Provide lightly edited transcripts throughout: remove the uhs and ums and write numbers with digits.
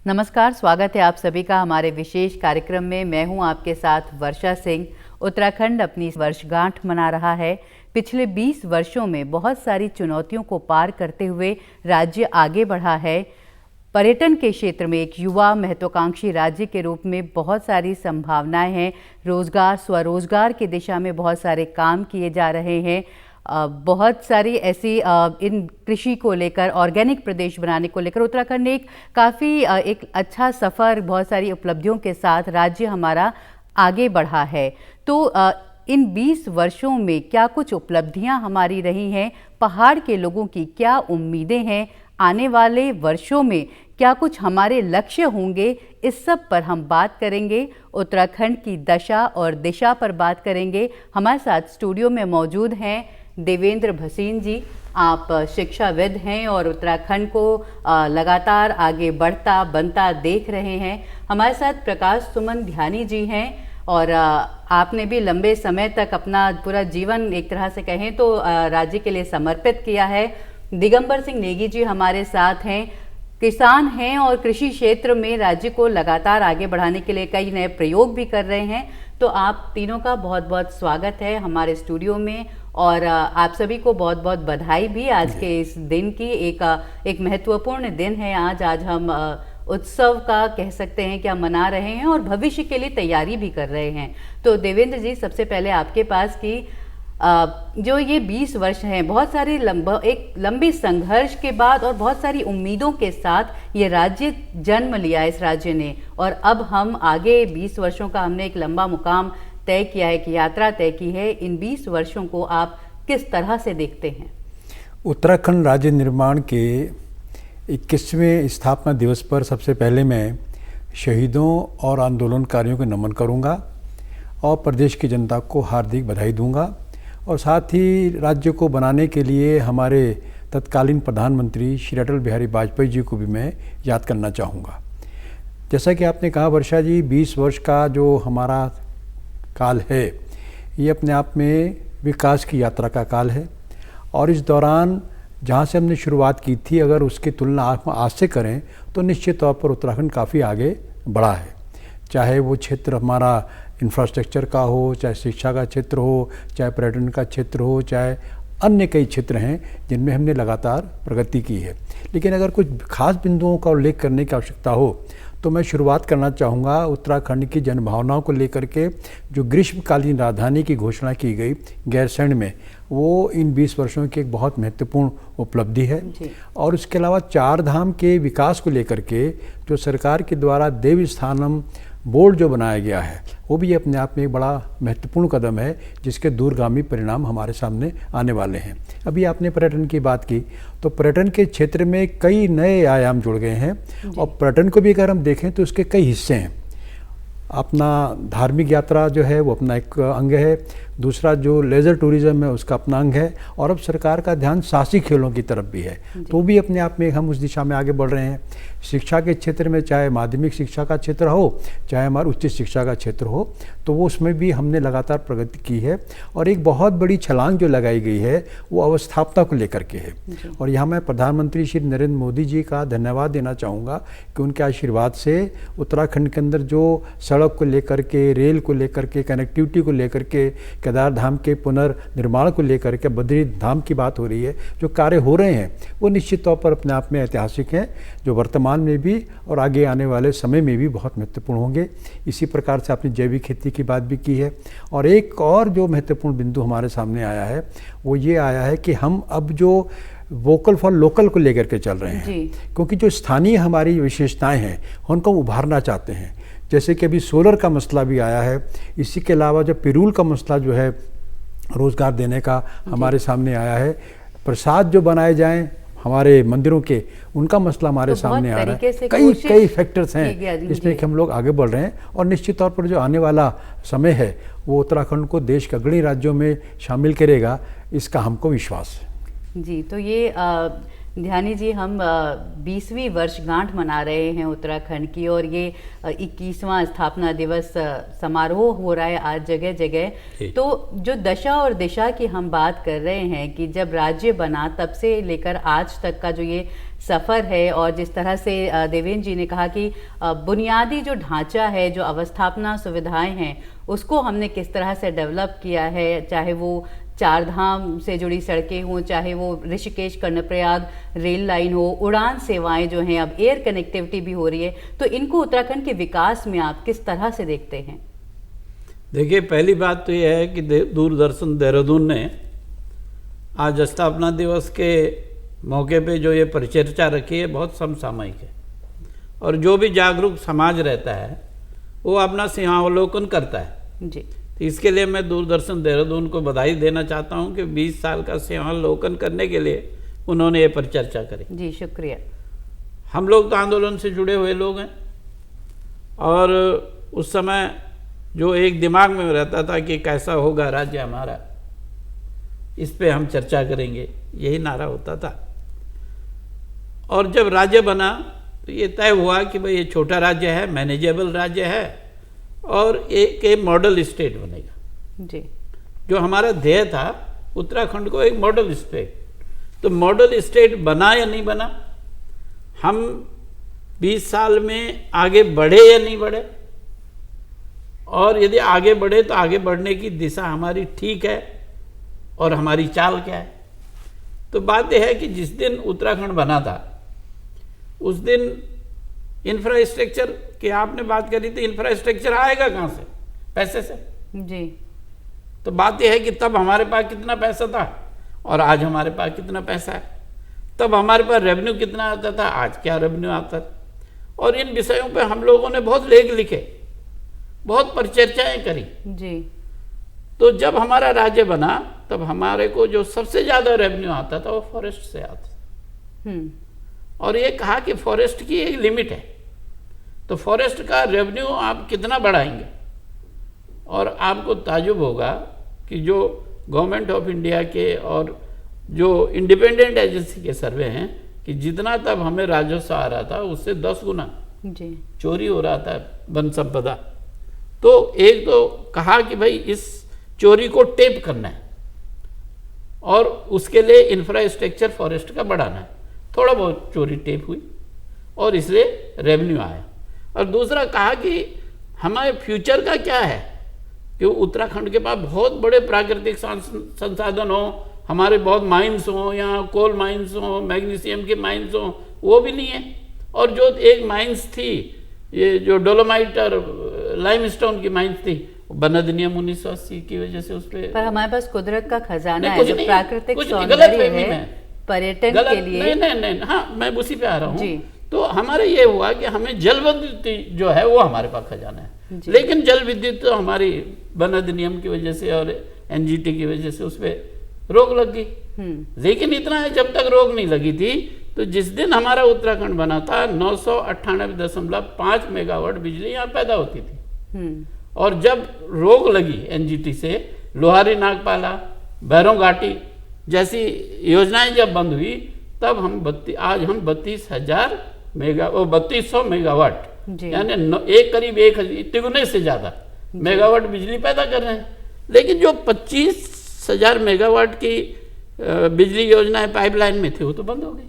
नमस्कार, स्वागत है आप सभी का हमारे विशेष कार्यक्रम में। मैं हूं आपके साथ वर्षा सिंह। उत्तराखंड अपनी वर्षगांठ मना रहा है। पिछले 20 वर्षों में बहुत सारी चुनौतियों को पार करते हुए राज्य आगे बढ़ा है। पर्यटन के क्षेत्र में एक युवा महत्वाकांक्षी राज्य के रूप में बहुत सारी संभावनाएं हैं। रोजगार, स्वरोजगार की दिशा में बहुत सारे काम किए जा रहे हैं। बहुत सारी ऐसी इन कृषि को लेकर, ऑर्गेनिक प्रदेश बनाने को लेकर उत्तराखंड ने काफ़ी एक अच्छा सफ़र, बहुत सारी उपलब्धियों के साथ राज्य हमारा आगे बढ़ा है। तो इन 20 वर्षों में क्या कुछ उपलब्धियां हमारी रही हैं, पहाड़ के लोगों की क्या उम्मीदें हैं, आने वाले वर्षों में क्या कुछ हमारे लक्ष्य होंगे, इस सब पर हम बात करेंगे। उत्तराखंड की दशा और दिशा पर बात करेंगे। हमारे साथ स्टूडियो में मौजूद हैं देवेंद्र भसीन जी। आप शिक्षाविद हैं और उत्तराखंड को लगातार आगे बढ़ता बनता देख रहे हैं। हमारे साथ प्रकाश सुमन ध्यानी जी हैं और आपने भी लंबे समय तक अपना पूरा जीवन एक तरह से कहें तो राज्य के लिए समर्पित किया है। दिगंबर सिंह नेगी जी हमारे साथ हैं, किसान हैं और कृषि क्षेत्र में राज्य को लगातार आगे बढ़ाने के लिए कई नए प्रयोग भी कर रहे हैं। तो आप तीनों का बहुत बहुत स्वागत है हमारे स्टूडियो में और आप सभी को बहुत बहुत बधाई भी आज के इस दिन की। एक महत्वपूर्ण दिन है आज हम उत्सव का कह सकते हैं क्या मना रहे हैं और भविष्य के लिए तैयारी भी कर रहे हैं। तो देवेंद्र जी, सबसे पहले आपके पास की जो ये 20 वर्ष हैं, बहुत सारे एक लंबे संघर्ष के बाद और बहुत सारी उम्मीदों के साथ ये राज्य जन्म लिया इस राज्य ने, और अब हम आगे 20 वर्षों का हमने एक लंबा मुकाम तय किया है, कि यात्रा तय की है। इन 20 वर्षों को आप किस तरह से देखते हैं? उत्तराखंड राज्य निर्माण के 21वें स्थापना दिवस पर सबसे पहले मैं शहीदों और आंदोलनकारियों को नमन करूंगा और प्रदेश की जनता को हार्दिक बधाई दूंगा, और साथ ही राज्य को बनाने के लिए हमारे तत्कालीन प्रधानमंत्री श्री अटल बिहारी वाजपेयी जी को भी मैं याद करना चाहूँगा। जैसा कि आपने कहा वर्षा जी, 20 वर्ष का जो हमारा काल है, ये अपने आप में विकास की यात्रा का काल है, और इस दौरान जहाँ से हमने शुरुआत की थी, अगर उसकी तुलना आज से करें तो निश्चित तौर पर उत्तराखंड काफ़ी आगे बढ़ा है। चाहे वो क्षेत्र हमारा इंफ्रास्ट्रक्चर का हो, चाहे शिक्षा का क्षेत्र हो, चाहे पर्यटन का क्षेत्र हो, चाहे अन्य कई क्षेत्र हैं जिनमें हमने लगातार प्रगति की है। लेकिन अगर कुछ खास बिंदुओं का उल्लेख करने की आवश्यकता हो तो मैं शुरुआत करना चाहूँगा उत्तराखंड की जनभावनाओं को लेकर के। जो ग्रीष्मकालीन राजधानी की घोषणा की गई गैरसैंण में, वो इन 20 वर्षों की एक बहुत महत्वपूर्ण उपलब्धि है। और उसके अलावा 4 धाम के विकास को लेकर के जो सरकार के द्वारा देवस्थानम बोर्ड जो बनाया गया है, वो भी अपने आप में एक बड़ा महत्वपूर्ण कदम है, जिसके दूरगामी परिणाम हमारे सामने आने वाले हैं। अभी आपने पर्यटन की बात की, तो पर्यटन के क्षेत्र में कई नए आयाम जुड़ गए हैं, और पर्यटन को भी अगर हम देखें तो उसके कई हिस्से हैं। अपना धार्मिक यात्रा जो है वो अपना एक अंग है, दूसरा जो लेज़र टूरिज़्म है उसका अपना अंग है, और अब सरकार का ध्यान साहसिक खेलों की तरफ भी है, तो भी अपने आप में हम उस दिशा में आगे बढ़ रहे हैं। शिक्षा के क्षेत्र में, चाहे माध्यमिक शिक्षा का क्षेत्र हो, चाहे हमारा उच्च शिक्षा का क्षेत्र हो, तो वो उसमें भी हमने लगातार प्रगति की है। और एक बहुत बड़ी छलांग जो लगाई गई है वो अवस्थापना को लेकर के है, और यहाँ मैं प्रधानमंत्री श्री नरेंद्र मोदी जी का धन्यवाद देना चाहूँगा कि उनके आशीर्वाद से उत्तराखंड के अंदर जो सड़क को लेकर के, रेल को लेकर के, कनेक्टिविटी को लेकर के, केदार धाम के पुनर्निर्माण को लेकर के, बद्री धाम की बात हो रही है, जो कार्य हो रहे हैं वो निश्चित तौर पर अपने आप में ऐतिहासिक हैं, जो वर्तमान में भी और आगे आने वाले समय में भी बहुत महत्वपूर्ण होंगे। इसी प्रकार से आपने जैविक खेती की बात भी की है, और एक और जो महत्वपूर्ण बिंदु हमारे सामने आया है वो ये आया है कि हम अब जो वोकल फॉर लोकल को लेकर के चल रहे हैं, क्योंकि जो स्थानीय हमारी विशेषताएं हैं उनको उभारना चाहते हैं। जैसे कि अभी सोलर का मसला भी आया है, इसी के अलावा जो पिरूल का मसला जो है रोजगार देने का हमारे सामने आया है, प्रसाद जो बनाए जाएं हमारे मंदिरों के, उनका मसला हमारे सामने आ रहा है। कई फैक्टर्स हैं जिसमें कि हम लोग आगे बढ़ रहे हैं, और निश्चित तौर पर जो आने वाला समय है वो उत्तराखंड को देश के अग्रणी राज्यों में शामिल करेगा, इसका हमको विश्वास है। जी, तो ये ध्यानी जी, हम 20वीं वर्षगांठ मना रहे हैं उत्तराखंड की, और ये 21वां स्थापना दिवस समारोह हो रहा है आज जगह जगह। तो जो दशा और दिशा की हम बात कर रहे हैं कि जब राज्य बना तब से लेकर आज तक का जो ये सफ़र है, और जिस तरह से देवेंद्र जी ने कहा कि बुनियादी जो ढांचा है, जो अवस्थापना सुविधाएं हैं, उसको हमने किस तरह से डेवलप किया है, चाहे वो चार धाम से जुड़ी सड़कें हों, चाहे वो ऋषिकेश कर्णप्रयाग रेल लाइन हो, उड़ान सेवाएं जो हैं, अब एयर कनेक्टिविटी भी हो रही है, तो इनको उत्तराखंड के विकास में आप किस तरह से देखते हैं? देखिए, पहली बात तो यह है कि दूरदर्शन देहरादून ने आज स्थापना दिवस के मौके पे जो ये परिचर्चा रखी है बहुत समसामयिक है, और जो भी जागरूक समाज रहता है वो अपना सिंहावलोकन करता है जी। तो इसके लिए मैं दूरदर्शन देहरादून को बधाई देना चाहता हूं कि 20 साल का सिंहावलोकन करने के लिए उन्होंने ये परिचर्चा करी। जी, शुक्रिया। हम लोग तो आंदोलन से जुड़े हुए लोग हैं, और उस समय जो एक दिमाग में रहता था कि कैसा होगा राज्य हमारा, इस पे हम चर्चा करेंगे, यही नारा होता था। और जब राज्य बना तो ये तय हुआ कि भाई ये छोटा राज्य है, मैनेजेबल राज्य है, और एक मॉडल स्टेट बनेगा जी। जो हमारा ध्येय था उत्तराखंड को एक मॉडल स्टेट। तो मॉडल स्टेट बना या नहीं बना, हम 20 साल में आगे बढ़े या नहीं बढ़े, और यदि आगे बढ़े तो आगे बढ़ने की दिशा हमारी ठीक है और हमारी चाल क्या है। तो बात यह है कि जिस दिन उत्तराखंड बना था उस दिन इंफ्रास्ट्रक्चर की आपने बात करी थी, इंफ्रास्ट्रक्चर आएगा कहाँ से? पैसे से जी। तो बात यह है कि तब हमारे पास कितना पैसा था और आज हमारे पास कितना पैसा है। तब हमारे पास रेवेन्यू कितना आता था, आज क्या रेवेन्यू आता था। और इन विषयों पे हम लोगों ने बहुत लेख लिखे, बहुत परिचर्चाएं करी जी। तो जब हमारा राज्य बना तब हमारे को जो सबसे ज्यादा रेवेन्यू आता था वो फॉरेस्ट से आता। और ये कहा कि फॉरेस्ट की एक लिमिट है, तो फॉरेस्ट का रेवेन्यू आप कितना बढ़ाएंगे। और आपको ताजुब होगा कि जो गवर्नमेंट ऑफ इंडिया के और जो इंडिपेंडेंट एजेंसी के सर्वे हैं कि जितना तब हमें राजस्व आ रहा था उससे 10 गुना जी चोरी हो रहा था वन संपदा। तो एक तो कहा कि भाई इस चोरी को टेप करना है और उसके लिए इंफ्रास्ट्रक्चर फॉरेस्ट का बढ़ाना है। थोड़ा बहुत चोरी टेप हुई और इसलिए रेवेन्यू आया। और दूसरा कहा कि हमारे फ्यूचर का क्या है कि उत्तराखंड के पास बहुत बड़े प्राकृतिक संसाधन हो, हमारे बहुत माइंस हो, यहाँ कोल माइंस हो, मैग्नीशियम के माइंस हो, वो भी नहीं है। और जो एक माइंस थी ये जो डोलोमाइट और लाइमस्टोन की माइंस थी, बन अधिनियम 1980 की वजह से उस पर हमारे पास कुदरत का खजाना है, कुछ जो नहीं, प्राकृतिक कुछ सौंदर्य है पर्यटन के लिए। नहीं, हाँ मैं उसी पे आ रहा हूँ। तो हमारे ये हुआ कि हमें जल विद्युत जो है वो हमारे पास खजाना है, लेकिन जल विद्युत तो हमारी वन अधिनियम की वजह से और एनजीटी की वजह से उस पर रोक लग गई। लेकिन इतना है, जब तक रोक नहीं लगी थी तो जिस दिन हमारा उत्तराखंड बना था 998.5 मेगावाट बिजली यहाँ पैदा होती थी। और जब रोक लगी एनजीटी से, लोहारी नागपाला, भैरों घाटी जैसी योजनाएं जब बंद हुई, तब हम आज हम 3200 मेगावाट यानी करीब 1000 तिगुने से ज्यादा मेगावाट बिजली पैदा कर रहे हैं। लेकिन जो 25,000 मेगावाट की बिजली योजनाएं पाइपलाइन में थी वो तो बंद हो गई।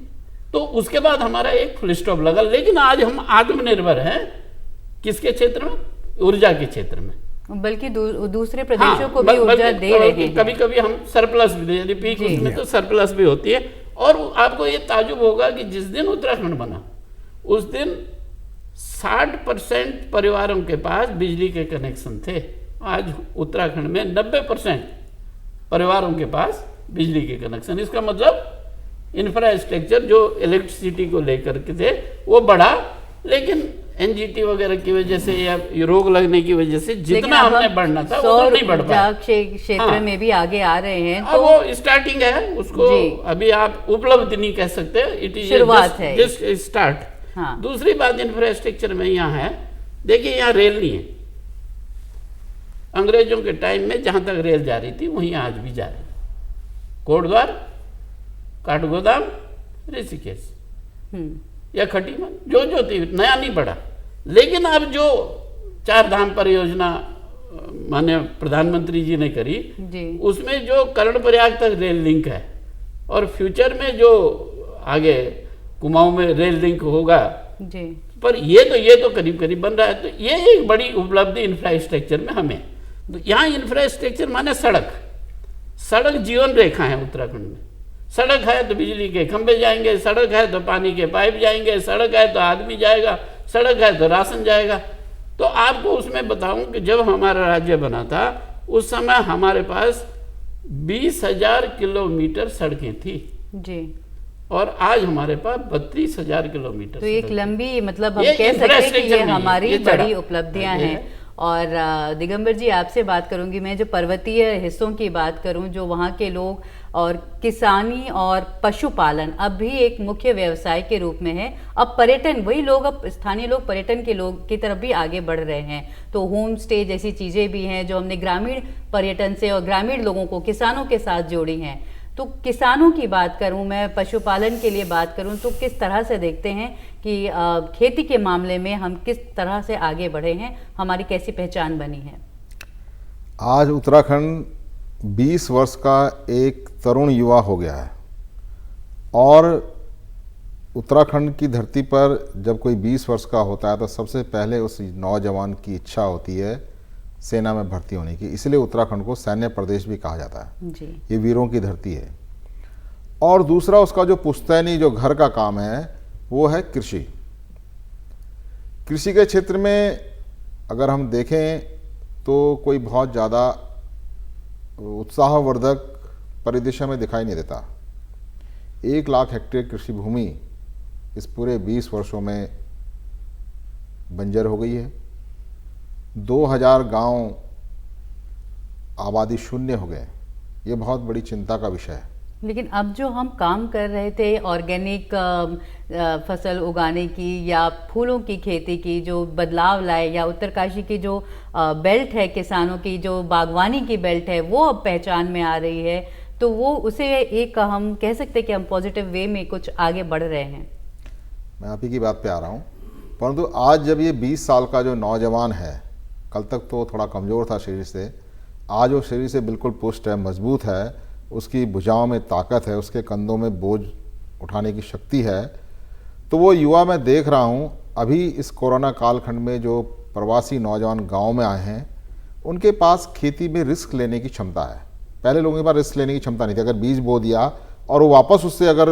तो उसके बाद हमारा एक फुल स्टॉप लगा। लेकिन आज हम आत्मनिर्भर हैं किसके क्षेत्र में? ऊर्जा के क्षेत्र में, बल्कि दूसरे प्रदेशों को भी ऊर्जा दे रहे हैं। कभी कभी हम सरप्लस भी दे, यदि पीक उसमें तो सरप्लस भी होती है। और आपको ये ताजुब होगा कि जिस दिन उत्तराखंड बना उस दिन 60% परिवारों के पास बिजली के कनेक्शन थे। आज उत्तराखंड में 90% परिवारों के पास बिजली के कनेक्शन। इसका मतलब इंफ्रास्ट्रक्चर जो इलेक्ट्रिसिटी को लेकर के थे वो बढ़ा, लेकिन एनजीटी वगैरह की वजह से या रोग लगने की वजह से जितना हमने बढ़ना था वो नहीं बढ़ पाया। क्षेत्र में भी आगे आ रहे हैं, तो वो स्टार्टिंग है, उसको अभी आप उपलब्धि नहीं कह सकते, इट इज शुरुआत है, जस्ट स्टार्ट। दूसरी बात इंफ्रास्ट्रक्चर में यहाँ है, देखिए यहाँ रेल नहीं है। अंग्रेजों के टाइम में जहां तक रेल जा रही थी वहीं आज भी जा रही है। कोटद्वार, काठगोदाम ऋषिकेश या खटीमान, जो थी नया नहीं पड़ा। लेकिन अब जो 4 धाम परियोजना माननीय प्रधानमंत्री जी ने करी जी। उसमें जो कर्णप्रयाग तक रेल लिंक है और फ्यूचर में जो आगे कुमाऊं में रेल लिंक होगा जी। पर ये तो करीब करीब बन रहा है। तो ये एक बड़ी उपलब्धि इंफ्रास्ट्रक्चर में हमें। तो यहाँ इंफ्रास्ट्रक्चर माने सड़क जीवन रेखा है उत्तराखंड में। सड़क है तो बिजली के खंभे जाएंगे, सड़क है तो पानी के पाइप जाएंगे, सड़क है तो आदमी जाएगा, सड़क है तो राशन जाएगा। तो आपको उसमें बताऊं कि जब हमारा राज्य बना था उस समय हमारे पास 20,000 किलोमीटर सड़कें थी जी। और आज हमारे पास 32,000 किलोमीटर। तो एक लंबी, मतलब हम ये कह सकते हैं कि ये infrastructure नहीं है, हमारी ये बड़ी चढ़ा। उपलब्धियां ये हैं। और दिगंबर जी आपसे बात करूंगी मैं, जो पर्वतीय हिस्सों की बात करूं, जो वहाँ के लोग और किसानी और पशुपालन अब भी एक मुख्य व्यवसाय के रूप में है। अब पर्यटन, वही लोग, अब स्थानीय लोग पर्यटन के लोग की तरफ भी आगे बढ़ रहे हैं। तो होम स्टे जैसी चीज़ें भी हैं जो हमने ग्रामीण पर्यटन से और ग्रामीण लोगों को किसानों के साथ जोड़ी हैं। तो किसानों की बात करूं मैं, पशुपालन के लिए बात करूं, तो किस तरह से देखते हैं कि खेती के मामले में हम किस तरह से आगे बढ़े हैं, हमारी कैसी पहचान बनी है? आज उत्तराखंड 20 वर्ष का एक तरुण युवा हो गया है और उत्तराखंड की धरती पर जब कोई 20 वर्ष का होता है तो सबसे पहले उस नौजवान की इच्छा होती है सेना में भर्ती होने की। इसलिए उत्तराखंड को सैन्य प्रदेश भी कहा जाता है जी। ये वीरों की धरती है। और दूसरा उसका जो पुश्तैनी जो घर का काम है वो है कृषि। कृषि के क्षेत्र में अगर हम देखें तो कोई बहुत ज़्यादा उत्साहवर्धक परिदृश्य में दिखाई नहीं देता। 1 लाख हेक्टेयर कृषि भूमि इस पूरे 20 वर्षों में बंजर हो गई है। 2000 गांव आबादी शून्य हो गए। ये बहुत बड़ी चिंता का विषय है। लेकिन अब जो हम काम कर रहे थे ऑर्गेनिक फसल उगाने की या फूलों की खेती की, जो बदलाव लाए, या उत्तरकाशी की जो बेल्ट है किसानों की, जो बागवानी की बेल्ट है, वो अब पहचान में आ रही है। तो वो उसे एक हम कह सकते हैं कि हम पॉजिटिव वे में कुछ आगे बढ़ रहे हैं। मैं आप ही की बात पे आ रहा हूँ, परंतु आज जब ये 20 साल का जो नौजवान है, कल तक तो थोड़ा कमज़ोर था शरीर से, आज वो शरीर से बिल्कुल पुष्ट है, मजबूत है, उसकी भुजाओं में ताकत है, उसके कंधों में बोझ उठाने की शक्ति है। तो वो युवा मैं देख रहा हूँ अभी इस कोरोना कालखंड में जो प्रवासी नौजवान गांव में आए हैं, उनके पास खेती में रिस्क लेने की क्षमता है। पहले लोगों के पास रिस्क लेने की क्षमता नहीं थी। अगर बीज बो दिया और वो वापस उससे अगर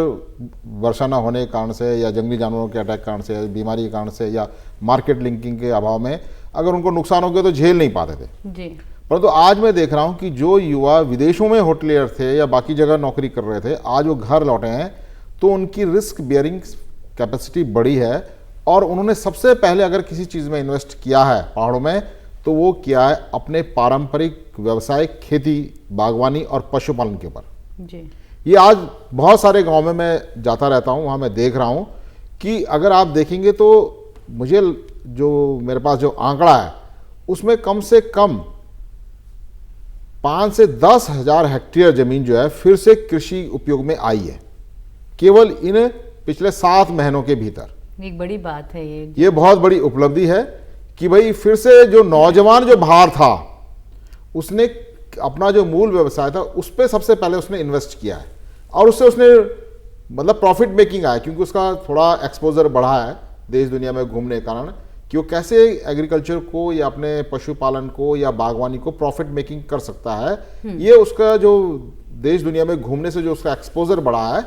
वर्षा न होने के कारण से या जंगली जानवरों के अटैक के कारण से या बीमारी के कारण से या मार्केट लिंकिंग के अभाव में अगर उनको नुकसान हो गया तो झेल नहीं पाते थे जी। परंतु आज मैं देख रहा हूं कि जो युवा विदेशों में होटलियर थे या बाकी जगह नौकरी कर रहे थे, आज वो घर लौटे हैं तो उनकी रिस्क बियरिंग कैपेसिटी बढ़ी है। और उन्होंने सबसे पहले अगर किसी चीज़ में इन्वेस्ट किया है पहाड़ों में तो वो किया है अपने पारंपरिक व्यवसाय खेती, बागवानी और पशुपालन के ऊपर जी। ये आज बहुत सारे गांव में मैं जाता रहता हूं, वहां मैं देख रहा हूं कि अगर आप देखेंगे तो मुझे जो मेरे पास जो आंकड़ा है उसमें कम से कम 5 से 10 हजार हेक्टेयर जमीन जो है फिर से कृषि उपयोग में आई है केवल इन पिछले 7 महीनों के भीतर। एक बड़ी बात है ये बहुत बड़ी उपलब्धि है कि भाई फिर से जो नौजवान जो बाहर था उसने अपना जो मूल व्यवसाय था उस पर सबसे पहले उसने इन्वेस्ट किया है और उससे उसने मतलब प्रॉफिट मेकिंग आया, क्योंकि उसका थोड़ा एक्सपोजर बढ़ा है देश दुनिया में घूमने के कारण कि वो कैसे एग्रीकल्चर को या अपने पशुपालन को या बागवानी को प्रॉफिट मेकिंग कर सकता है। ये उसका जो देश दुनिया में घूमने से जो उसका एक्सपोजर बढ़ा है,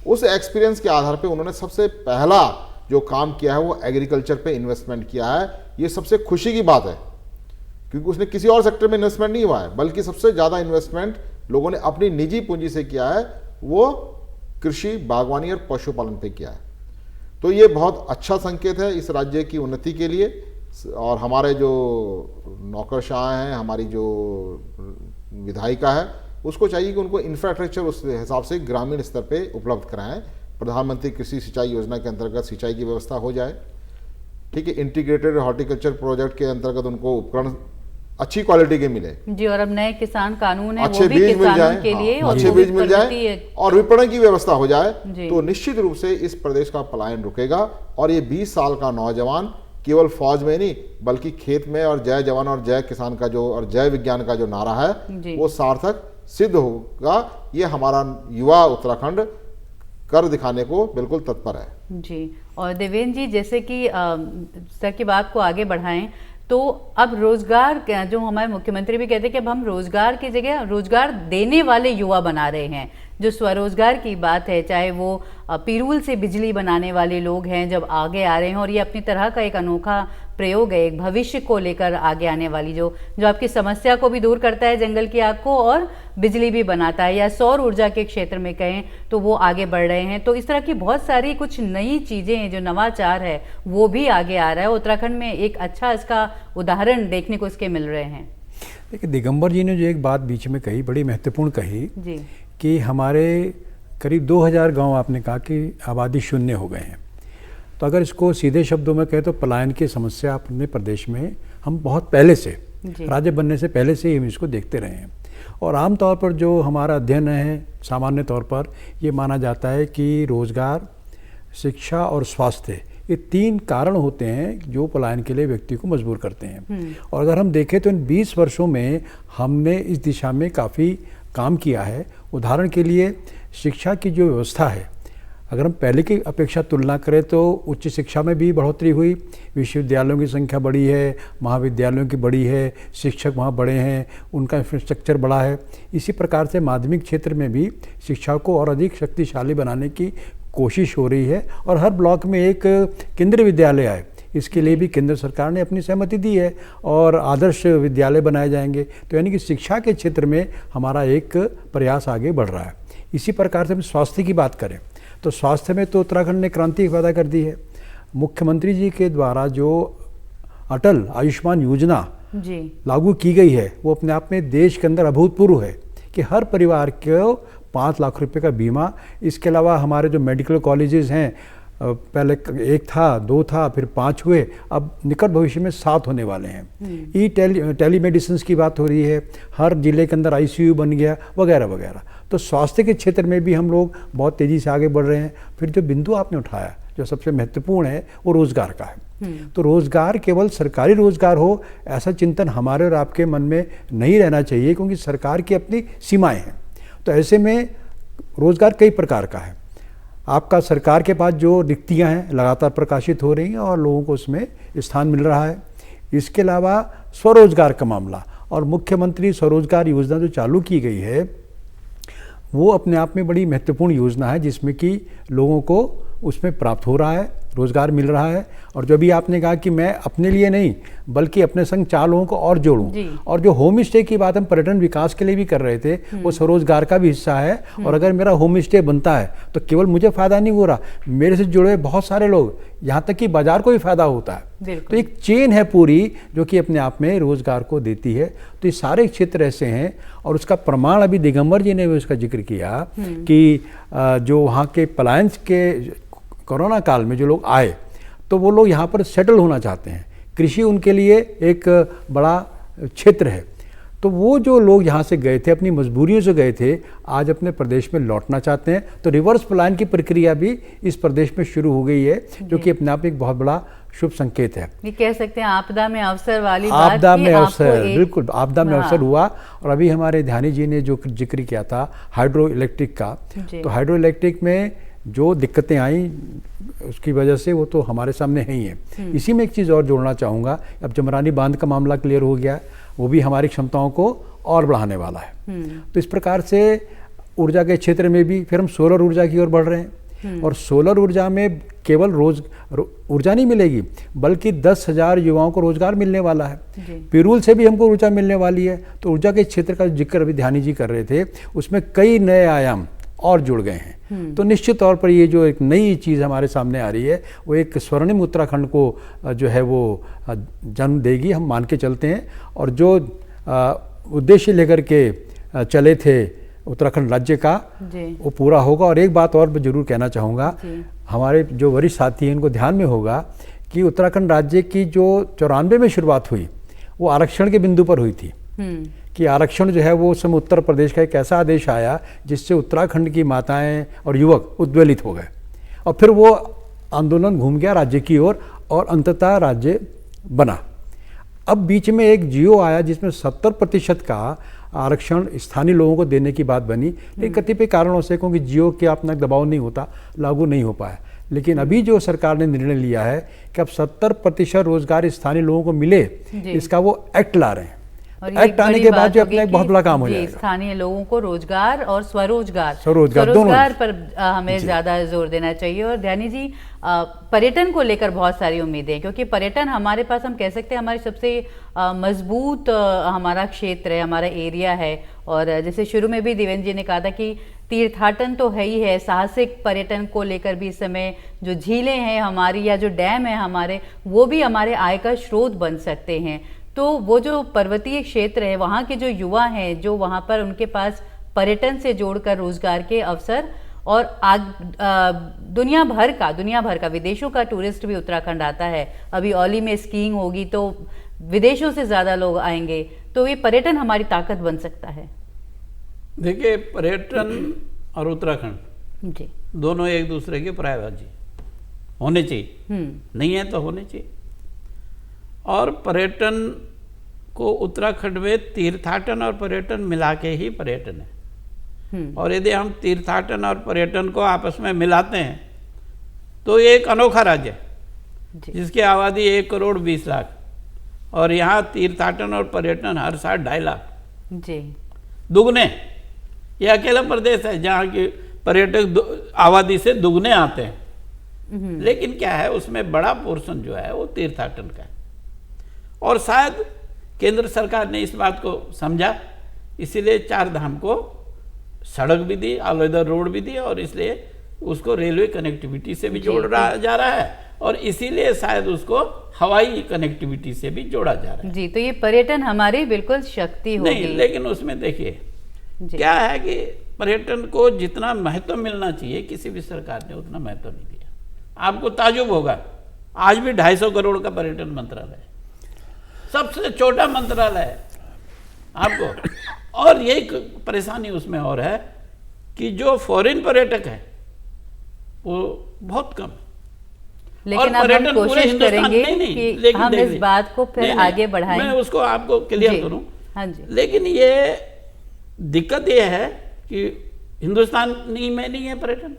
उस एक्सपीरियंस के आधार पे उन्होंने सबसे पहला जो काम किया है वो एग्रीकल्चर पे इन्वेस्टमेंट किया है। ये सबसे खुशी की बात है क्योंकि उसने किसी और सेक्टर में इन्वेस्टमेंट नहीं हुआ है, बल्कि सबसे ज़्यादा इन्वेस्टमेंट लोगों ने अपनी निजी पूंजी से किया है, वो कृषि, बागवानी और पशुपालन पे किया है। तो ये बहुत अच्छा संकेत है इस राज्य की उन्नति के लिए। और हमारे जो नौकरशाह हैं, हमारी जो विधायिका है, उसको चाहिए कि उनको इंफ्रास्ट्रक्चर उस हिसाब से ग्रामीण स्तर पे उपलब्ध कराएं। प्रधानमंत्री कृषि सिंचाई योजना के अंतर्गत सिंचाई की व्यवस्था हो जाए, ठीक है। इंटीग्रेटेड हॉर्टिकल्चर प्रोजेक्ट के अंतर्गत उनको उपकरण अच्छी क्वालिटी के मिले, जी। और अब नए किसान कानून है अच्छे वो भी बीज मिल जाए, किसानों के लिए और अच्छे वो बीज भी मिल जाए प्रगति और विपणन की व्यवस्था हो जाए, जी। तो निश्चित रूप से इस प्रदेश का पलायन रुकेगा। और ये 20 साल का नौजवान केवल फौज में नहीं बल्कि खेत में, और जय जवान और जय किसान का जो और जय विज्ञान का जो नारा है वो सार्थक सिद्ध होगा। ये हमारा युवा उत्तराखंड कर दिखाने को बिल्कुल तत्पर है। जी। और देवेंद्र जी, जैसे कि सर की बात को आगे बढ़ाएं तो अब रोजगार, जो हमारे मुख्यमंत्री भी कहते हैं कि अब हम रोजगार की जगह रोजगार देने वाले युवा बना रहे हैं। जो स्वरोजगार की बात है, चाहे वो पिरूल से बिजली बनाने वाले लोग हैं, जब आगे आ रहे हैं, और ये अपनी तरह का एक अनोखा प्रयोग है, एक भविष्य को लेकर आगे आने वाली जो आपकी समस्या को भी दूर करता है जंगल की आग को, और बिजली भी बनाता है, या सौर ऊर्जा के क्षेत्र में कहें तो वो आगे बढ़ रहे हैं। तो इस तरह की बहुत सारी कुछ नई चीज़ें हैं, जो नवाचार है वो भी आगे आ रहा है। उत्तराखंड में एक अच्छा इसका उदाहरण देखने को इसके मिल रहे हैं। देखिए, दिगंबर जी ने जो एक बात बीच में कही, बड़ी महत्वपूर्ण कही जी, कि हमारे करीब 2000 गांव, आपने कहा कि आबादी शून्य हो गए हैं। तो अगर इसको सीधे शब्दों में कहें तो पलायन की समस्या अपने प्रदेश में हम बहुत पहले से, राज्य बनने से पहले से ही हम इसको देखते रहे हैं। और आमतौर पर जो हमारा अध्ययन है, सामान्य तौर पर ये माना जाता है कि रोज़गार, शिक्षा और स्वास्थ्य, ये 3 कारण होते हैं जो पलायन के लिए व्यक्ति को मजबूर करते हैं। और अगर हम देखें तो इन 20 वर्षों में हमने इस दिशा में काफ़ी काम किया है। उदाहरण के लिए शिक्षा की जो व्यवस्था है, अगर हम पहले की अपेक्षा तुलना करें तो उच्च शिक्षा में भी बढ़ोतरी हुई, विश्वविद्यालयों की संख्या बढ़ी है, महाविद्यालयों की बढ़ी है, शिक्षक वहाँ बढ़े हैं, उनका इंफ्रास्ट्रक्चर बढ़ा है। इसी प्रकार से माध्यमिक क्षेत्र में भी शिक्षा को और अधिक शक्तिशाली बनाने की कोशिश हो रही है। और हर ब्लॉक में एक केंद्रीय विद्यालय है, इसके लिए भी केंद्र सरकार ने अपनी सहमति दी है, और आदर्श विद्यालय बनाए जाएंगे। तो यानी कि शिक्षा के क्षेत्र में हमारा एक प्रयास आगे बढ़ रहा है। इसी प्रकार से हम स्वास्थ्य की बात करें तो स्वास्थ्य में तो उत्तराखंड ने क्रांति पैदा कर दी है। मुख्यमंत्री जी के द्वारा जो अटल आयुष्मान योजना लागू की गई है, वो अपने आप में देश के अंदर अभूतपूर्व है कि हर परिवार को 5 लाख रुपए का बीमा। इसके अलावा हमारे जो मेडिकल कॉलेजेस हैं, पहले 1 था, 2 था, फिर 5 हुए, अब निकट भविष्य में 7 होने वाले हैं। टेलीमेडिसिन की बात हो रही है, हर जिले के अंदर ICU बन गया, वगैरह वगैरह। तो स्वास्थ्य के क्षेत्र में भी हम लोग बहुत तेज़ी से आगे बढ़ रहे हैं। फिर जो बिंदु आपने उठाया, जो सबसे महत्वपूर्ण है, वो रोज़गार का है। तो रोज़गार केवल सरकारी रोज़गार हो, ऐसा चिंतन हमारे और आपके मन में नहीं रहना चाहिए, क्योंकि सरकार की अपनी सीमाएँ हैं। तो ऐसे में रोज़गार कई प्रकार का है। आपका सरकार के पास जो रिक्तियां हैं लगातार प्रकाशित हो रही हैं और लोगों को उसमें स्थान मिल रहा है। इसके अलावा स्वरोजगार का मामला, और मुख्यमंत्री स्वरोजगार योजना जो चालू की गई है, वो अपने आप में बड़ी महत्वपूर्ण योजना है, जिसमें कि लोगों को उसमें प्राप्त हो रहा है, रोज़गार मिल रहा है। और जो भी आपने कहा कि मैं अपने लिए नहीं बल्कि अपने संग 4 लोगों को और जोड़ूं, और जो होम स्टे की बात हम पर्यटन विकास के लिए भी कर रहे थे, वो स्वरोजगार का भी हिस्सा है। और अगर मेरा होम स्टे बनता है तो केवल मुझे फ़ायदा नहीं हो रहा, मेरे से जुड़े बहुत सारे लोग, यहाँ तक कि बाजार को भी फ़ायदा होता है। तो एक चेन है पूरी, जो कि अपने आप में रोज़गार को देती है। तो ये सारे क्षेत्र ऐसे हैं, और उसका प्रमाण अभी दिगंबर जी ने भी उसका जिक्र किया कि जो वहाँ के पलायन के कोरोना काल में जो लोग आए, तो वो लोग यहाँ पर सेटल होना चाहते हैं। कृषि उनके लिए एक बड़ा क्षेत्र है। तो वो जो लोग यहाँ से गए थे, अपनी मजबूरियों से गए थे, आज अपने प्रदेश में लौटना चाहते हैं। तो रिवर्स पलायन की प्रक्रिया भी इस प्रदेश में शुरू हो गई है, जो कि अपने आप एक बहुत बड़ा शुभ संकेत है। ये कह सकते हैं आपदा में अवसर वाली आपदा में अवसर, बिल्कुल आपदा में अवसर हुआ। और अभी हमारे ध्यानी जी ने जो जिक्र किया था हाइड्रो इलेक्ट्रिक का, तो हाइड्रो इलेक्ट्रिक में जो दिक्कतें आई उसकी वजह से वो तो हमारे सामने है ही है। इसी में एक चीज़ और जोड़ना चाहूँगा, अब जमरानी बांध का मामला क्लियर हो गया, वो भी हमारी क्षमताओं को और बढ़ाने वाला है। तो इस प्रकार से ऊर्जा के क्षेत्र में भी फिर हम सोलर ऊर्जा की ओर बढ़ रहे हैं। और सोलर ऊर्जा में केवल ऊर्जा नहीं मिलेगी, बल्कि 10,000 युवाओं को रोजगार मिलने वाला है। पिरूल से भी हमको ऊर्जा मिलने वाली है। तो ऊर्जा के क्षेत्र का जिक्र अभी ध्यानी जी कर रहे थे, उसमें कई नए आयाम और जुड़ गए हैं। तो निश्चित तौर पर ये जो एक नई चीज़ हमारे सामने आ रही है, वो एक स्वर्णिम उत्तराखंड को जो है वो जन्म देगी, हम मान के चलते हैं। और जो उद्देश्य लेकर के चले थे उत्तराखंड राज्य का, वो पूरा होगा। और एक बात और मैं जरूर कहना चाहूँगा, हमारे जो वरिष्ठ साथी हैं इनको ध्यान में होगा कि उत्तराखंड राज्य की जो 94 में शुरुआत हुई, वो आरक्षण के बिंदु पर हुई थी कि आरक्षण जो है वो उस समय उत्तर प्रदेश का एक ऐसा आदेश आया जिससे उत्तराखंड की माताएं और युवक उद्वेलित हो गए और फिर वो आंदोलन घूम गया राज्य की ओर और अंततः राज्य बना। अब बीच में एक जियो आया जिसमें 70% का आरक्षण स्थानीय लोगों को देने की बात बनी, लेकिन कतिपय कारणों से क्योंकि जियो के अपना दबाव नहीं होता लागू नहीं हो पाया। लेकिन अभी जो सरकार ने निर्णय लिया है कि अब 70% रोजगार स्थानीय लोगों को मिले, इसका वो एक्ट ला रहे हैं। और एक्ट आने के बाद जो अपना एक बहुत बड़ा काम हो जाएगा। स्थानीय लोगों को रोजगार और स्वरोजगार पर हमें ज्यादा जोर देना चाहिए। और ध्यानी जी, पर्यटन को लेकर बहुत सारी उम्मीदें हैं, क्योंकि पर्यटन हमारे पास, हम कह सकते हैं, हमारी सबसे मजबूत हमारा क्षेत्र है, हमारा एरिया है। और जैसे शुरू में भी देवेंद्र जी ने कहा था कि तीर्थाटन तो है ही है, साहसिक पर्यटन को लेकर भी इस समय जो झीलें हैं हमारी या जो डैम है हमारे, वो भी हमारे आय का स्रोत बन सकते हैं। तो वो जो पर्वतीय क्षेत्र है, वहाँ के जो युवा हैं, जो वहाँ पर उनके पास पर्यटन से जोड़कर रोजगार के अवसर और दुनिया भर का विदेशों का टूरिस्ट भी उत्तराखंड आता है। अभी औली में स्कीइंग होगी तो विदेशों से ज़्यादा लोग आएंगे, तो ये पर्यटन हमारी ताकत बन सकता है। देखिए, पर्यटन और उत्तराखंड जी दोनों एक दूसरे के पर्यायवाची होने चाहिए, नहीं है तो होने चाहिए। और पर्यटन को उत्तराखंड में तीर्थाटन और पर्यटन मिला के ही पर्यटन है। और यदि हम तीर्थाटन और पर्यटन को आपस में मिलाते हैं तो ये एक अनोखा राज्य है जिसकी आबादी 1,20,00,000 और यहाँ तीर्थाटन और पर्यटन हर साल 2.5 लाख जी दुगने। ये अकेला प्रदेश है जहाँ की पर्यटक आबादी से दुगने आते हैं। लेकिन क्या है, उसमें बड़ा पोर्शन जो है वो तीर्थाटन का है। और शायद केंद्र सरकार ने इस बात को समझा, इसीलिए 4 धाम को सड़क भी दी, ऑल वेदर रोड भी दी, और इसलिए उसको रेलवे कनेक्टिविटी से भी जोड़ा जा रहा है, और इसीलिए शायद उसको हवाई कनेक्टिविटी से भी जोड़ा जा रहा है। जी, तो ये पर्यटन हमारी बिल्कुल शक्ति होगी। नहीं, लेकिन उसमें देखिए क्या है कि पर्यटन को जितना महत्व मिलना चाहिए किसी भी सरकार ने उतना महत्व नहीं दिया। आपको ताजुब होगा, आज भी 250 करोड़ का पर्यटन मंत्रालय है, सबसे छोटा मंत्रालय है आपको। और यही परेशानी उसमें और है कि जो फॉरेन पर्यटक है वो बहुत कम। लेकिन अब हम कोशिश करेंगे कि हम इस बात को फिर आगे बढ़ाएं। मैं उसको आपको क्लियर करूं। हाँ जी। लेकिन ये दिक्कत ये है कि हिंदुस्तान में नहीं है पर्यटन।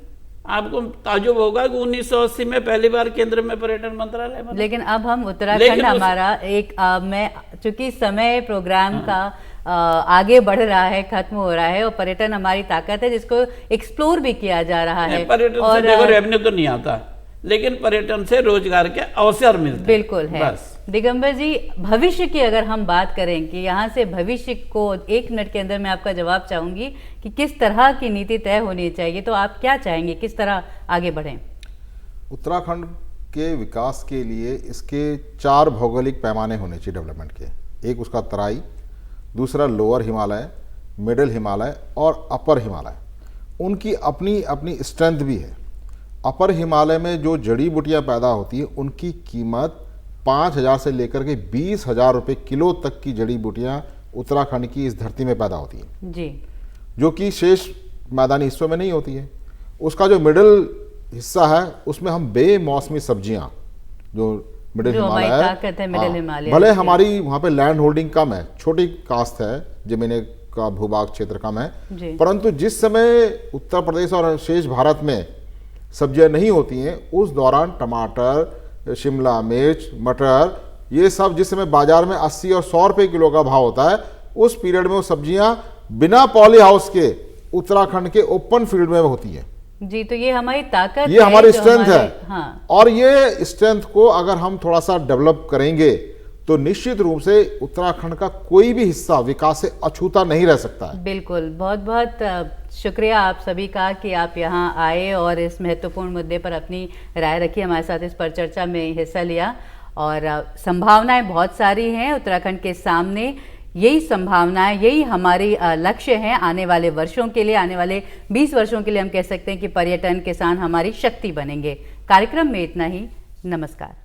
आपको ताजुब होगा कि 1980 में पहली बार केंद्र में पर्यटन मंत्रालय बना। लेकिन अब हम उत्तराखंड हमारा एक मैं चूंकि समय प्रोग्राम का आगे बढ़ रहा है, खत्म हो रहा है, और पर्यटन हमारी ताकत है जिसको एक्सप्लोर भी किया जा रहा है। पर्यटन और से देखो रेवेन्यू तो नहीं आता, लेकिन पर्यटन से रोजगार के अवसर मिलते हैं। बिल्कुल है। दिगंबर जी, भविष्य की अगर हम बात करें कि यहाँ से भविष्य को 1 मिनट के अंदर मैं आपका जवाब चाहूंगी कि किस तरह की नीति तय होनी चाहिए, तो आप क्या चाहेंगे, किस तरह आगे बढ़ें? उत्तराखंड के विकास के लिए इसके 4 भौगोलिक पैमाने होने चाहिए डेवलपमेंट के। एक उसका तराई, दूसरा लोअर हिमालय, मिडिल हिमालय और अपर हिमालय। उनकी अपनी अपनी स्ट्रेंथ भी है। अपर हिमालय में जो जड़ी बूटियाँ पैदा होती है उनकी कीमत 5,000 से लेकर के 20,000 रुपये किलो तक की जड़ी बूटियाँ उत्तराखंड की इस धरती में पैदा होती है जी, जो कि शेष मैदानी हिस्सों में नहीं होती है। उसका जो मिडिल हिस्सा है उसमें हम बेमौसमी सब्जियां, जो मिडिल हिमालय है, भले हमारी वहाँ पे लैंड होल्डिंग कम है, छोटी कास्ट है, जमीन का भूभाग क्षेत्र कम है, परंतु जिस समय उत्तर प्रदेश और शेष भारत में सब्जियां नहीं होती हैं उस दौरान टमाटर, शिमला मिर्च, मटर, ये सब जिस समय बाजार में 80 और 100 रुपये किलो का भाव होता है, उस पीरियड में वो सब्जियां बिना पॉली हाउस के उत्तराखंड के ओपन फील्ड में होती है। जी, तो ये हमारी ताकत, ये हमारी स्ट्रेंथ है। हाँ। और ये स्ट्रेंथ को अगर हम थोड़ा सा डेवलप करेंगे तो निश्चित रूप से उत्तराखंड का कोई भी हिस्सा विकास से अछूता नहीं रह सकता है। बिल्कुल, बहुत बहुत शुक्रिया आप सभी का कि आप यहाँ आए और इस महत्वपूर्ण मुद्दे पर अपनी राय रखी, हमारे साथ इस पर चर्चा में हिस्सा लिया। और संभावनाएं बहुत सारी हैं उत्तराखंड के सामने। यही संभावनाएं, यही हमारी लक्ष्य हैं आने वाले वर्षों के लिए, आने वाले 20 वर्षों के लिए हम कह सकते हैं कि पर्यटन, किसान हमारी शक्ति बनेंगे। कार्यक्रम में इतना ही। नमस्कार।